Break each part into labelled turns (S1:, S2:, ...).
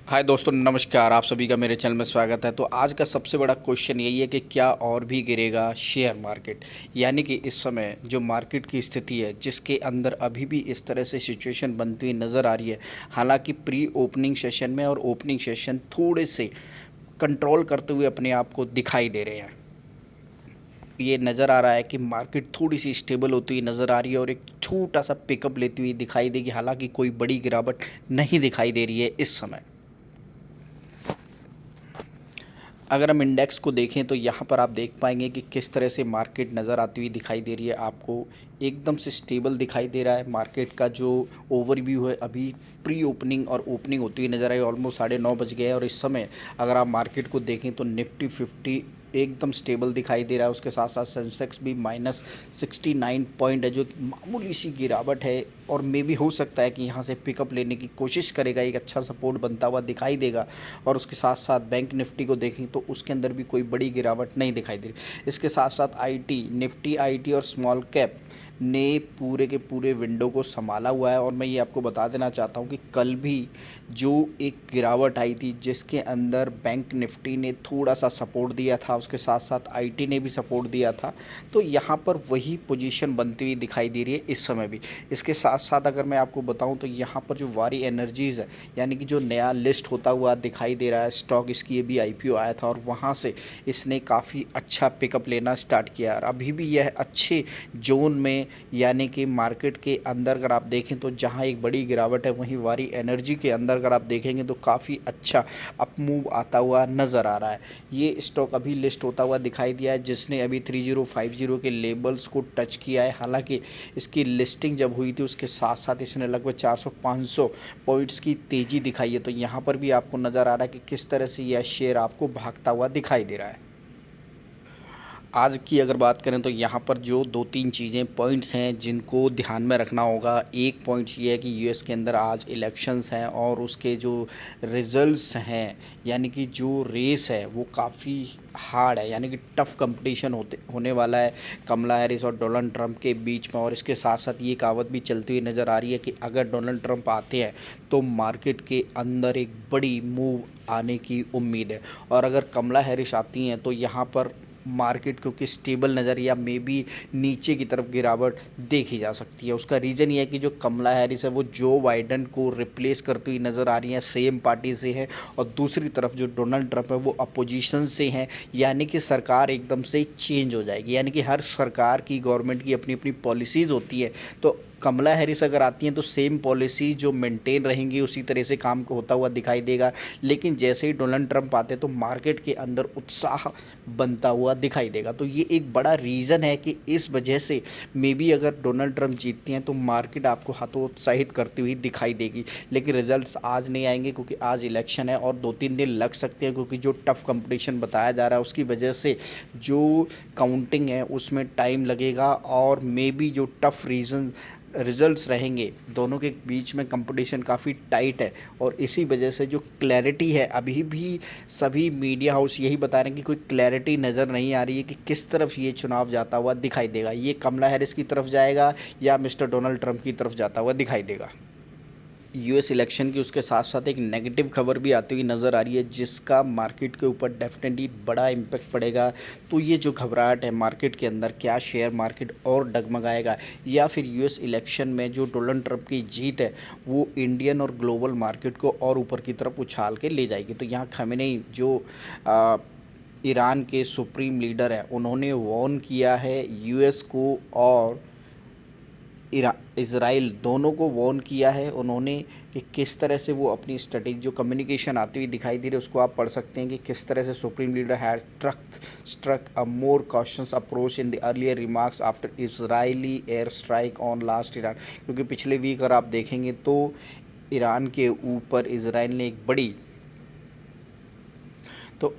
S1: हाय दोस्तों, नमस्कार। आप सभी का मेरे चैनल में स्वागत है। तो आज का सबसे बड़ा क्वेश्चन यही है कि क्या और भी गिरेगा शेयर मार्केट। यानी कि इस समय जो मार्केट की स्थिति है, जिसके अंदर अभी भी इस तरह से सिचुएशन बनती हुई नज़र आ रही है। हालांकि प्री ओपनिंग सेशन में और ओपनिंग सेशन थोड़े से कंट्रोल करते हुए अपने आप को दिखाई दे रहे हैं। ये नज़र आ रहा है कि मार्केट थोड़ी सी स्टेबल होती हुई नज़र आ रही है और एक छोटा सा पिकअप लेती हुई दिखाई देगी। हालांकि कोई बड़ी गिरावट नहीं दिखाई दे रही है इस समय। अगर हम इंडेक्स को देखें तो यहाँ पर आप देख पाएंगे कि किस तरह से मार्केट नज़र आती हुई दिखाई दे रही है। आपको एकदम से स्टेबल दिखाई दे रहा है। मार्केट का जो ओवरव्यू है, अभी प्री ओपनिंग और ओपनिंग होती हुई नज़र आई। ऑलमोस्ट 9:30 बज गए हैं और इस समय अगर आप मार्केट को देखें तो निफ्टी 50 एकदम स्टेबल दिखाई दे रहा है। उसके साथ साथ सेंसेक्स भी -69 पॉइंट है, जो कि मामूली सी गिरावट है और मे भी हो सकता है कि यहाँ से पिकअप लेने की कोशिश करेगा। एक अच्छा सपोर्ट बनता हुआ दिखाई देगा। और उसके साथ साथ बैंक निफ्टी को देखें तो उसके अंदर भी कोई बड़ी गिरावट नहीं दिखाई दे रही। इसके साथ साथ आईटी, निफ्टी आईटी और स्मॉल कैप ने पूरे के पूरे विंडो को संभाला हुआ है। और मैं ये आपको बता देना चाहता हूँ कि कल भी जो एक गिरावट आई थी, जिसके अंदर बैंक निफ्टी ने थोड़ा सा सपोर्ट दिया था, उसके साथ साथ आईटी ने भी सपोर्ट दिया था। तो यहाँ पर वही पोजीशन बनती हुई दिखाई दे रही है इस समय भी। इसके साथ साथ अगर मैं आपको बताऊँ तो यहाँ पर जो वारी एनर्जीज़ है, यानी कि जो नया लिस्ट होता हुआ दिखाई दे रहा है स्टॉक, इसकी अभी आईपीओ आया था और वहाँ से इसने काफ़ी अच्छा पिकअप लेना स्टार्ट किया। और अभी भी यह अच्छे जोन में, यानी कि मार्केट के अंदर अगर आप देखें तो जहाँ एक बड़ी गिरावट है, वहीं वारी एनर्जी के अंदर अगर आप देखेंगे तो काफ़ी अच्छा अप मूव आता हुआ नज़र आ रहा है। ये स्टॉक अभी लिस्ट होता हुआ दिखाई दिया है, जिसने अभी 3050 के लेवल्स को टच किया है। हालांकि इसकी लिस्टिंग जब हुई थी उसके साथ साथ इसने लगभग 400-500 पॉइंट्स की तेज़ी दिखाई है। तो यहाँ पर भी आपको नज़र आ रहा है कि किस तरह से यह शेयर आपको भागता हुआ दिखाई दे रहा है। आज की अगर बात करें तो यहाँ पर जो 2-3 चीज़ें पॉइंट्स हैं जिनको ध्यान में रखना होगा। एक पॉइंट ये है कि यूएस के अंदर आज इलेक्शंस हैं और उसके जो रिजल्ट्स हैं, यानी कि जो रेस है वो काफ़ी हार्ड है, यानी कि टफ कंपटीशन होने वाला है कमला हैरिस और डोनाल्ड ट्रंप के बीच में। और इसके साथ साथ ये कहावत भी चलती हुई नज़र आ रही है कि अगर डोनाल्ड ट्रंप आते हैं तो मार्केट के अंदर एक बड़ी मूव आने की उम्मीद है। और अगर कमला हैरिस आती हैं तो यहाँ पर मार्केट क्योंकि स्टेबल नज़र या मे बी नीचे की तरफ गिरावट देखी जा सकती है। उसका रीज़न ये है कि जो कमला हैरिस है वो जो बाइडन को रिप्लेस करती हुई नज़र आ रही हैं, सेम पार्टी से है। और दूसरी तरफ जो डोनाल्ड ट्रंप है वो अपोजिशन से हैं, यानी कि सरकार एकदम से चेंज हो जाएगी। यानी कि हर सरकार की, गवर्नमेंट की अपनी अपनी पॉलिसीज़ होती है। तो कमला हैरिस अगर आती हैं तो सेम पॉलिसी जो मेंटेन रहेंगी उसी तरह से काम को होता हुआ दिखाई देगा। लेकिन जैसे ही डोनाल्ड ट्रंप आते हैं तो मार्केट के अंदर उत्साह बनता हुआ दिखाई देगा। तो ये एक बड़ा रीज़न है कि इस वजह से मे बी अगर डोनाल्ड ट्रंप जीतते हैं तो मार्केट आपको हतोत्साहित करती हुई दिखाई देगी। लेकिन रिजल्ट्स आज नहीं आएंगे क्योंकि आज इलेक्शन है और 2-3 दिन लग सकते हैं, क्योंकि जो टफ कंपटीशन बताया जा रहा है उसकी वजह से जो काउंटिंग है उसमें टाइम लगेगा। और मे बी जो टफ रिजल्ट्स रहेंगे, दोनों के बीच में कंपटीशन काफ़ी टाइट है। और इसी वजह से जो क्लैरिटी है, अभी भी सभी मीडिया हाउस यही बता रहे हैं कि कोई क्लैरिटी नज़र नहीं आ रही है कि किस तरफ ये चुनाव जाता हुआ दिखाई देगा। ये कमला हैरिस की तरफ जाएगा या मिस्टर डोनाल्ड ट्रंप की तरफ जाता हुआ दिखाई देगा। यूएस इलेक्शन की उसके साथ साथ एक नेगेटिव खबर भी आती हुई नज़र आ रही है, जिसका मार्केट के ऊपर डेफिनेटली बड़ा इम्पैक्ट पड़ेगा। तो ये जो घबराहट है मार्केट के अंदर, क्या शेयर मार्केट और डगमगाएगा या फिर यूएस इलेक्शन में जो डोनाल्ड ट्रंप की जीत है वो इंडियन और ग्लोबल मार्केट को और ऊपर की तरफ उछाल के ले जाएगी। तो यहाँ खमेनेई जो ईरान के सुप्रीम लीडर हैं, उन्होंने वार्न किया है यूएस को और इसराइल दोनों को वार्न किया है उन्होंने कि किस तरह से वो अपनी स्ट्रेटेजी, जो कम्युनिकेशन आती हुई दिखाई दे रही है उसको आप पढ़ सकते हैं कि किस तरह से supreme leader has struck a more cautious approach in the earlier remarks after Israeli air strike on last Iran. क्योंकि पिछले वीक अगर आप देखेंगे तो ईरान के ऊपर इसराइल ने एक बड़ी, तो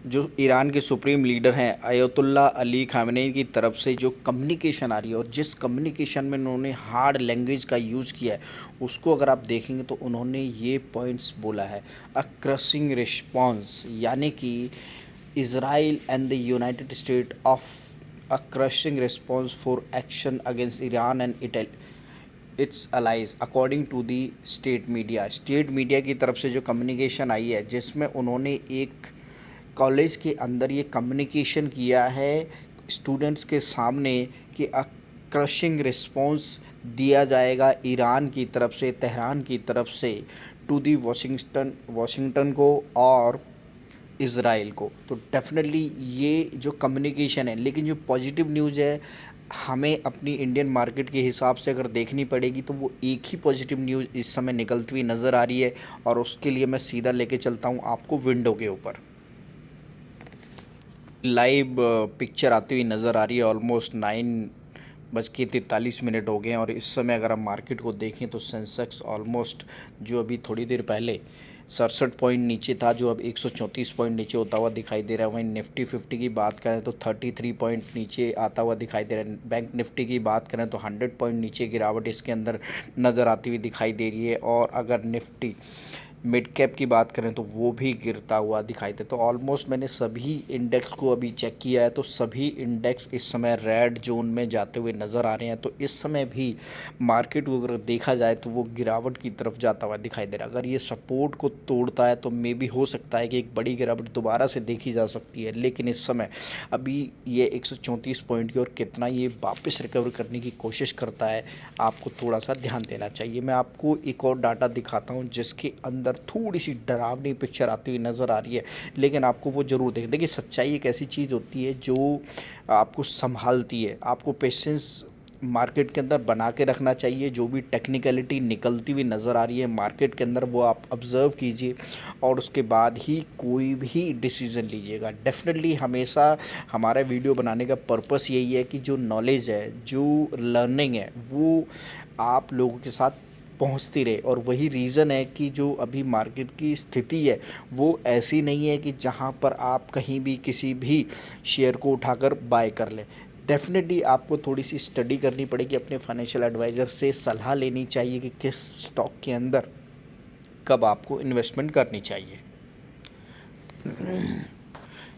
S1: जो ईरान के सुप्रीम लीडर हैं अयतुल्ला अली खामेनेई की तरफ से जो कम्युनिकेशन आ रही है और जिस कम्युनिकेशन में उन्होंने हार्ड लैंग्वेज का यूज़ किया है, उसको अगर आप देखेंगे तो उन्होंने ये पॉइंट्स बोला है, अ क्रशिंग रिस्पॉन्स, यानी कि Israel and the United State of a crushing response for action against Iran and Italy. It's allies according to the state media की तरफ से जो कम्युनिकेशन आई है, जिसमें उन्होंने एक कॉलेज के अंदर ये कम्युनिकेशन किया है स्टूडेंट्स के सामने कि क्रशिंग रिस्पॉन्स दिया जाएगा ईरान की तरफ से, तेहरान की तरफ से टू दी वाशिंगटन को और इज़राइल को। तो डेफिनेटली ये जो कम्युनिकेशन है, लेकिन जो पॉजिटिव न्यूज़ है हमें अपनी इंडियन मार्केट के हिसाब से अगर देखनी पड़ेगी तो वो एक ही पॉजिटिव न्यूज़ इस समय निकलती हुई नज़र आ रही है, और उसके लिए मैं सीधा लेके चलता हूँ आपको विंडो के ऊपर। लाइव पिक्चर आती हुई नज़र आ रही है। ऑलमोस्ट 9:43 हो गए हैं, और इस समय अगर हम मार्केट को देखें तो सेंसेक्स ऑलमोस्ट जो अभी थोड़ी देर पहले 67 पॉइंट नीचे था, जो अब 134 पॉइंट नीचे होता हुआ दिखाई दे रहा है। वहीं निफ्टी 50 की बात करें तो 33 पॉइंट नीचे आता हुआ दिखाई दे रहा है। बैंक निफ्टी की बात करें तो 100 पॉइंट नीचे गिरावट इसके अंदर नज़र आती हुई दिखाई दे रही है। और अगर निफ्टी मिड कैप की बात करें तो वो भी गिरता हुआ दिखाई दे। तो ऑलमोस्ट मैंने सभी इंडेक्स को अभी चेक किया है, तो सभी इंडेक्स इस समय रेड जोन में जाते हुए नज़र आ रहे हैं। तो इस समय भी मार्केट को अगर देखा जाए तो वो गिरावट की तरफ जाता हुआ दिखाई दे रहा है। अगर ये सपोर्ट को तोड़ता है तो मे भी हो सकता है कि एक बड़ी गिरावट दोबारा से देखी जा सकती है, लेकिन इस समय अभी ये 134 पॉइंट की और कितना ये वापस रिकवर करने की कोशिश करता है, आपको थोड़ा सा ध्यान देना चाहिए। मैं आपको एक और डाटा दिखाता हूँ जिसके अंदर थोड़ी सी डरावनी पिक्चर आती हुई नज़र आ रही है, लेकिन आपको वो ज़रूर देखिए सच्चाई एक ऐसी चीज़ होती है जो आपको संभालती है। आपको पेशेंस मार्केट के अंदर बना के रखना चाहिए। जो भी टेक्निकलिटी निकलती हुई नज़र आ रही है मार्केट के अंदर, वो आप ऑब्ज़र्व कीजिए और उसके बाद ही कोई भी डिसीज़न लीजिएगा। डेफिनेटली हमेशा हमारा वीडियो बनाने का पर्पस यही है कि जो नॉलेज है, जो लर्निंग है, वो आप लोगों के साथ पहुंचती रहे। और वही रीज़न है कि जो अभी मार्केट की स्थिति है वो ऐसी नहीं है कि जहां पर आप कहीं भी किसी भी शेयर को उठाकर बाय कर लें। डेफिनेटली आपको थोड़ी सी स्टडी करनी पड़ेगी, अपने फाइनेंशियल एडवाइज़र से सलाह लेनी चाहिए कि किस स्टॉक के अंदर कब आपको इन्वेस्टमेंट करनी चाहिए।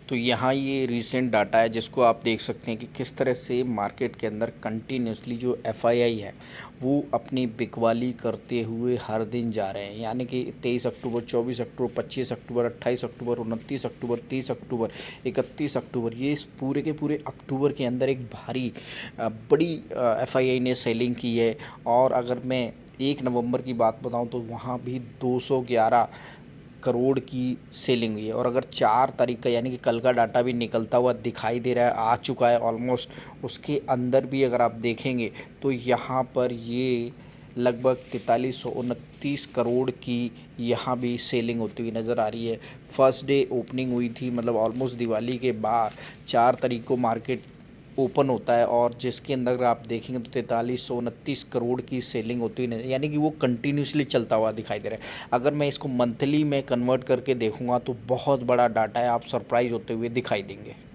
S1: तो यहाँ ये रीसेंट डाटा है जिसको आप देख सकते हैं कि किस तरह से मार्केट के अंदर कंटिन्यूसली जो एफआईआई है वो अपनी बिकवाली करते हुए हर दिन जा रहे हैं। यानी कि 23 अक्टूबर, 24 अक्टूबर, 25 अक्टूबर, 28 अक्टूबर, 29 अक्टूबर, 30 अक्टूबर, 31 अक्टूबर, ये इस पूरे के पूरे अक्टूबर के अंदर एक भारी बड़ी एफआईआई ने सेलिंग की है। और अगर मैं 1 नवंबर की बात बताऊं तो वहाँ भी 211 करोड़ की सेलिंग हुई है। और अगर 4 तारीख का यानी कि कल का डाटा भी निकलता हुआ दिखाई दे रहा है, आ चुका है ऑलमोस्ट, उसके अंदर भी अगर आप देखेंगे तो यहाँ पर ये लगभग 4329 करोड़ की यहाँ भी सेलिंग होती हुई नज़र आ रही है। फर्स्ट डे ओपनिंग हुई थी, मतलब ऑलमोस्ट दिवाली के बाद 4 तारीख को मार्केट ओपन होता है, और जिसके अंदर अगर आप देखेंगे तो 4329 करोड़ की सेलिंग होती हुई नजर, यानी कि वो कंटिन्यूसली चलता हुआ दिखाई दे रहा है। अगर मैं इसको मंथली में कन्वर्ट करके देखूंगा तो बहुत बड़ा डाटा है, आप सरप्राइज होते हुए दिखाई देंगे।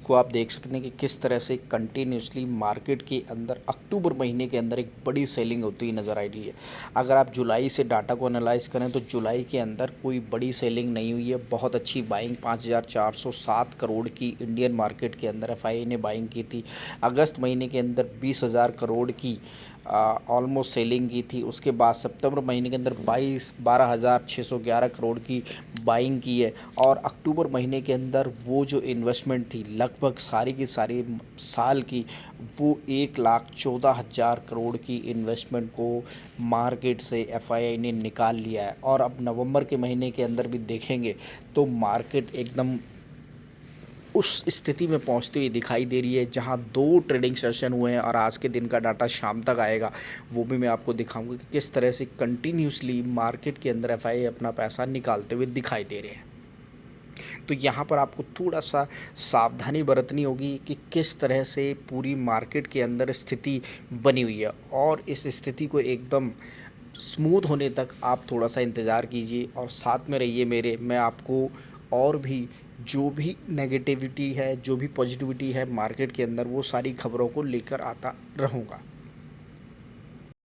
S1: को आप देख सकते हैं कि किस तरह से कंटिन्यूसली मार्केट के अंदर अक्टूबर महीने के अंदर एक बड़ी सेलिंग होती हुई नज़र आ रही है। अगर आप जुलाई से डाटा को एनालाइज करें तो जुलाई के अंदर कोई बड़ी सेलिंग नहीं हुई है। बहुत अच्छी बाइंग 5407 करोड़ की इंडियन मार्केट के अंदर एफआईआई ने बाइंग की थी। अगस्त महीने के अंदर 20,000 करोड़ की ऑलमोस्ट सेलिंग की थी। उसके बाद सितंबर महीने के अंदर 12,611 करोड़ की बाइंग की है। और अक्टूबर महीने के अंदर वो जो इन्वेस्टमेंट थी लगभग सारी की सारी साल की, वो 1,14,000 करोड़ की इन्वेस्टमेंट को मार्केट से एफआईआई ने निकाल लिया है। और अब नवंबर के महीने के अंदर भी देखेंगे तो मार्केट एकदम उस स्थिति में पहुंचती हुई दिखाई दे रही है जहां 2 ट्रेडिंग सेशन हुए हैं, और आज के दिन का डाटा शाम तक आएगा, वो भी मैं आपको दिखाऊंगा कि किस तरह से कंटिन्यूसली मार्केट के अंदर एफआईआई अपना पैसा निकालते हुए दिखाई दे रहे हैं। तो यहाँ पर आपको थोड़ा सा सावधानी बरतनी होगी कि किस तरह से पूरी मार्केट के अंदर स्थिति बनी हुई है, और इस स्थिति को एकदम स्मूथ होने तक आप थोड़ा सा इंतज़ार कीजिए और साथ में रहिए मेरे। मैं आपको और भी जो भी नेगेटिविटी है, जो भी पॉजिटिविटी है मार्केट के अंदर, वो सारी खबरों को लेकर आता रहूँगा।